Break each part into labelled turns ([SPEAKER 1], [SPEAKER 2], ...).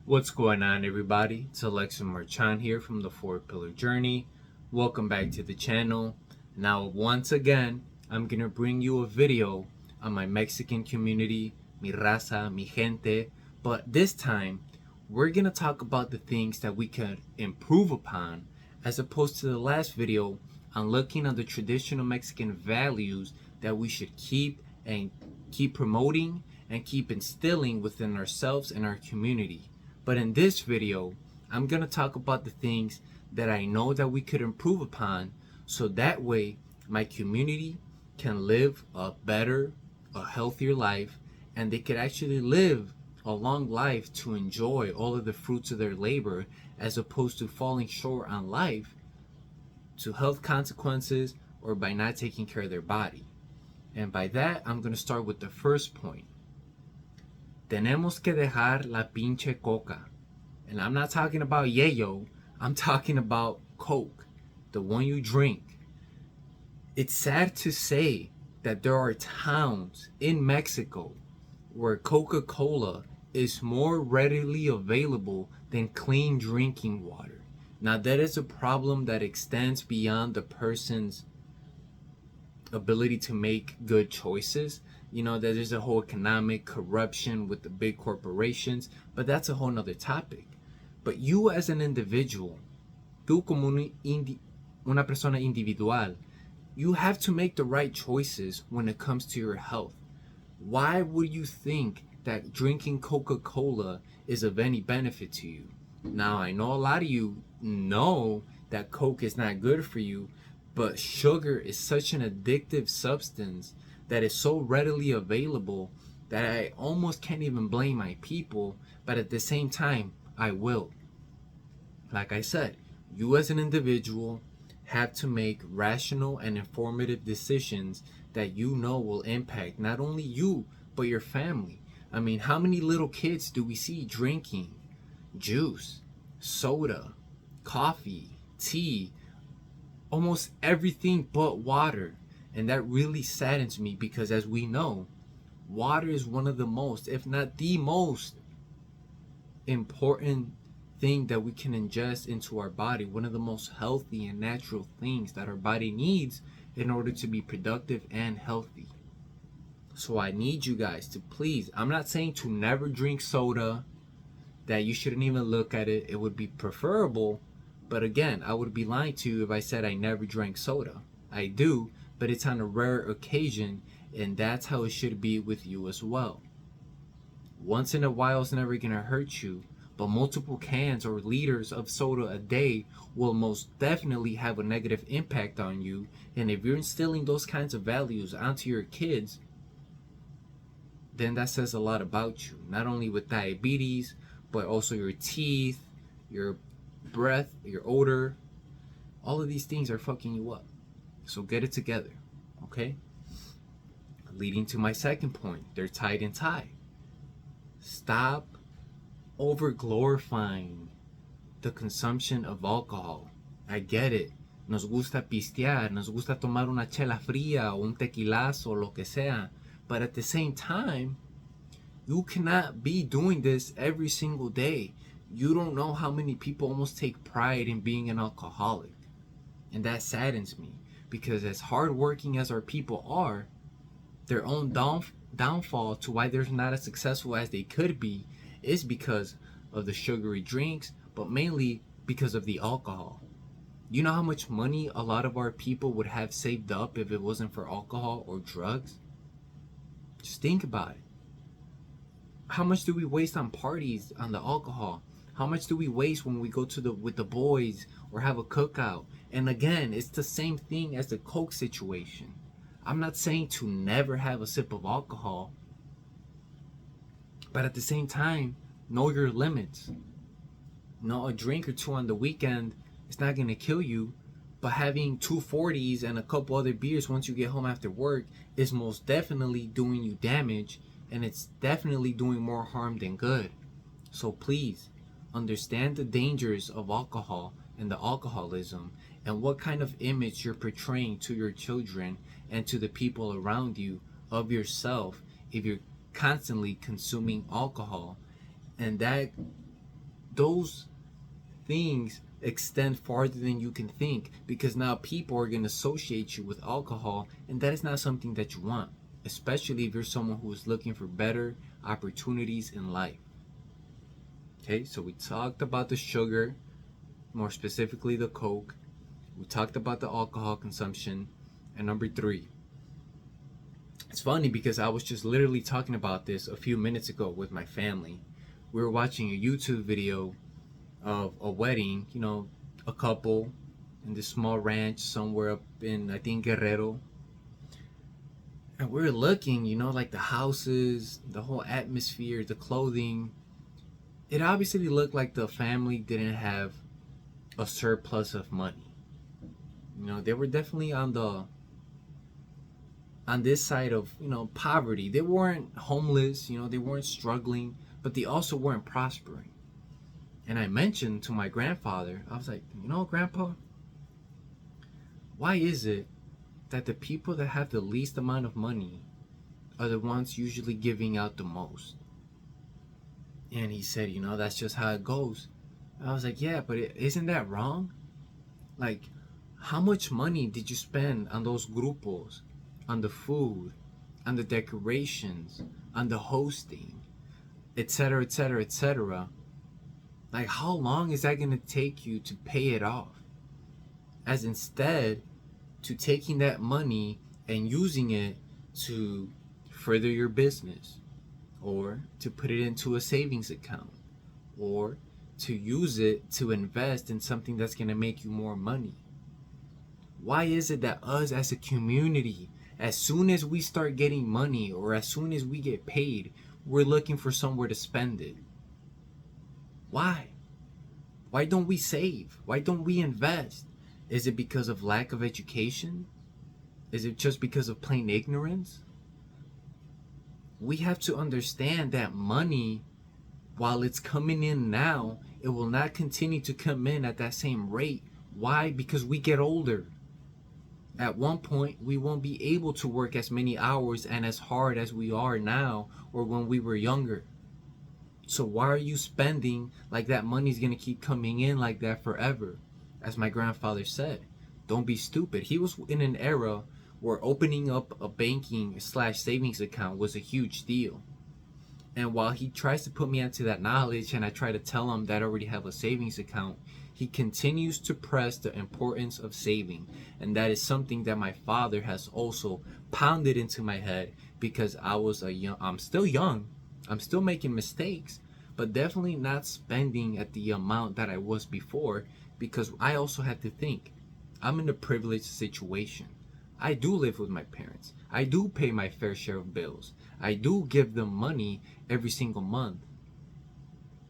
[SPEAKER 1] What's going on, everybody? It's Alexa Marchand here from the Four Pillar Journey. Welcome back to the channel. Now, once again, I'm gonna bring you a video on my Mexican community, mi raza, mi gente. But this time, we're gonna talk about the things that we could improve upon, as opposed to the last video on looking at the traditional Mexican values that we should keep promoting and keep instilling within ourselves and our community. But in this video, I'm going to talk about the things that I know that we could improve upon, so that way my community can live a better, a healthier life, and they could actually live a long life to enjoy all of the fruits of their labor, as opposed to falling short on life to health consequences or by not taking care of their body. And by that, I'm going to start with the first point. Tenemos que dejar la pinche coca. And I'm not talking about yayo. I'm talking about Coke, the one you drink. It's sad to say that there are towns in Mexico where CocaCola is more readily available than clean drinking water. Now, that is a problem that extends beyond the person's ability to make good choices. You know, that there's a whole economic corruption with the big corporations, but that's a whole nother topic. But you as an individual, tú como una persona individual, you have to make the right choices when it comes to your health. Why would you think that drinking Coca-Cola is of any benefit to you? Now, I know a lot of you know that Coke is not good for you, but sugar is such an addictive substance that is so readily available that I almost can't even blame my people, but at the same time, I will. Like I said, you as an individual have to make rational and informative decisions that you know will impact not only you, but your family. I mean, how many little kids do we see drinking juice, soda, coffee, tea, almost everything but water? And that really saddens me, because as we know, water is one of the most, if not the most important thing that we can ingest into our body, one of the most healthy and natural things that our body needs in order to be productive and healthy. So I need you guys to please, I'm not saying to never drink soda, that you shouldn't even look at it. It would be preferable, but again, I would be lying to you if I said I never drank soda. I do, but it's on a rare occasion, and that's how it should be with you as well. Once in a while is never gonna hurt you, but multiple cans or liters of soda a day will most definitely have a negative impact on you. And if you're instilling those kinds of values onto your kids, then that says a lot about you, not only with diabetes, but also your teeth, your breath, your odor. All of these things are fucking you up. So get it together, okay? Leading to my second point, they're tied in tie. Stop over glorifying the consumption of alcohol. I get it. Nos gusta pistear, nos gusta tomar una chela fría o un tequilazo, lo que sea. But at the same time, you cannot be doing this every single day. You don't know how many people almost take pride in being an alcoholic. And that saddens me, because as hardworking as our people are, their own downfall to why they're not as successful as they could be is because of the sugary drinks, but mainly because of the alcohol. You know how much money a lot of our people would have saved up if it wasn't for alcohol or drugs? Just think about it. How much do we waste on parties on the alcohol? How much do we waste when we go to with the boys or have a cookout? And again, it's the same thing as the Coke situation. I'm not saying to never have a sip of alcohol, but at the same time, know your limits. No, a drink or two on the weekend, it's not gonna kill you, but having 240s and a couple other beers once you get home after work is most definitely doing you damage, and it's definitely doing more harm than good. So please, understand the dangers of alcohol and the alcoholism, and what kind of image you're portraying to your children and to the people around you of yourself if you're constantly consuming alcohol. And that those things extend farther than you can think, because now people are going to associate you with alcohol, and that is not something that you want, especially if you're someone who is looking for better opportunities in life. Okay, so we talked about the sugar, more specifically the Coke. We talked about the alcohol consumption. And number 3, it's funny because I was just literally talking about this a few minutes ago with my family. We were watching a YouTube video of a wedding, a couple in this small ranch somewhere up in, I think, Guerrero. And we were looking, like the houses, the whole atmosphere, the clothing. It obviously looked like the family didn't have a surplus of money. They were definitely on this side of, poverty. They weren't homeless, they weren't struggling, but they also weren't prospering. And I mentioned to my grandfather, I was like, Grandpa, why is it that the people that have the least amount of money are the ones usually giving out the most? And he said, that's just how it goes. I was like, yeah, but isn't that wrong? Like, how much money did you spend on those grupos, on the food, on the decorations, on the hosting, etc., etc., etc.? Like, how long is that going to take you to pay it off? As instead to taking that money and using it to further your business, or to put it into a savings account, or to use it to invest in something that's going to make you more money. Why is it that us as a community, as soon as we start getting money or as soon as we get paid, we're looking for somewhere to spend it? Why? Why don't we save? Why don't we invest? Is it because of lack of education? Is it just because of plain ignorance? We have to understand that money, while it's coming in now, it will not continue to come in at that same rate. Why? Because we get older. At one point, we won't be able to work as many hours and as hard as we are now or when we were younger. So why are you spending like that money's going to keep coming in like that forever? As my grandfather said, don't be stupid. He was in an era where opening up a banking/savings account was a huge deal. And while he tries to put me onto that knowledge and I try to tell him that I already have a savings account, he continues to press the importance of saving. And that is something that my father has also pounded into my head, because I'm still young. I'm still making mistakes, but definitely not spending at the amount that I was before, because I also have to think, I'm in a privileged situation. I do live with my parents. I do pay my fair share of bills. I do give them money every single month.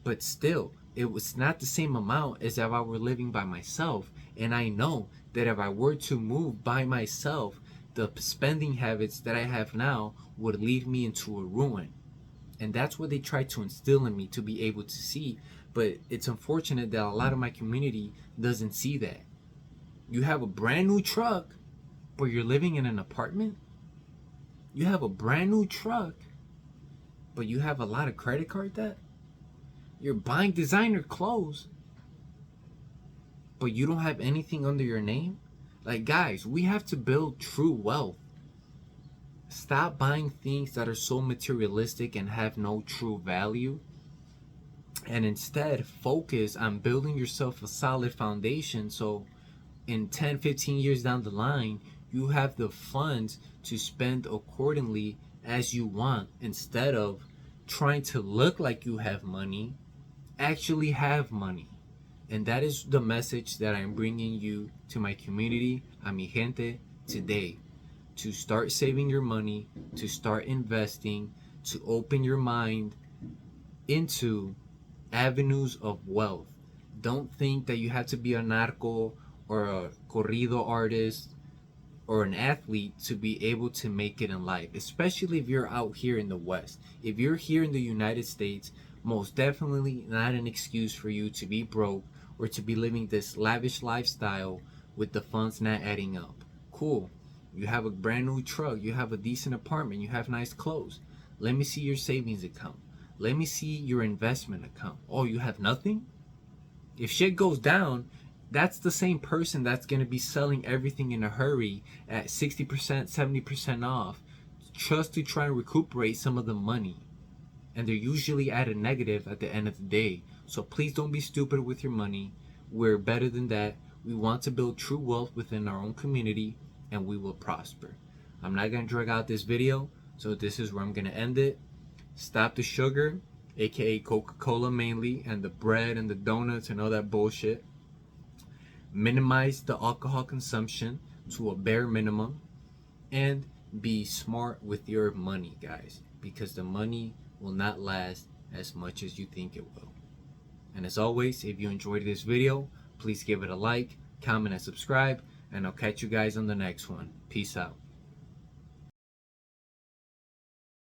[SPEAKER 1] But still, it was not the same amount as if I were living by myself. And I know that if I were to move by myself, the spending habits that I have now would lead me into a ruin. And that's what they try to instill in me to be able to see. But it's unfortunate that a lot of my community doesn't see that. You have a brand new truck, but you're living in an apartment? You have a brand new truck, but you have a lot of credit card debt? You're buying designer clothes, but you don't have anything under your name? Like, guys, we have to build true wealth. Stop buying things that are so materialistic and have no true value, and instead focus on building yourself a solid foundation, so in 10-15 years down the line, you have the funds to spend accordingly as you want, instead of trying to look like you have money. Actually have money. And that is the message that I'm bringing you to my community, a mi gente, today. To start saving your money, to start investing, to open your mind into avenues of wealth. Don't think that you have to be a narco or a corrido artist or an athlete to be able to make it in life, especially if you're out here in the West. If you're here in the United States, most definitely not an excuse for you to be broke or to be living this lavish lifestyle with the funds not adding up. Cool. You have a brand new truck, you have a decent apartment, you have nice clothes. Let me see your savings account. Let me see your investment account. Oh, you have nothing? If shit goes down, that's the same person that's going to be selling everything in a hurry at 60%, 70% off just to try and recuperate some of the money. And they're usually at a negative at the end of the day. So please don't be stupid with your money. We're better than that. We want to build true wealth within our own community, and we will prosper. I'm not going to drag out this video, so this is where I'm going to end it. Stop the sugar, aka Coca-Cola mainly, and the bread and the donuts and all that bullshit. Minimize the alcohol consumption to a bare minimum, and be smart with your money, guys, because the money will not last as much as you think it will. And as always, if you enjoyed this video, please give it a like, comment, and subscribe, and I'll catch you guys on the next one. Peace out.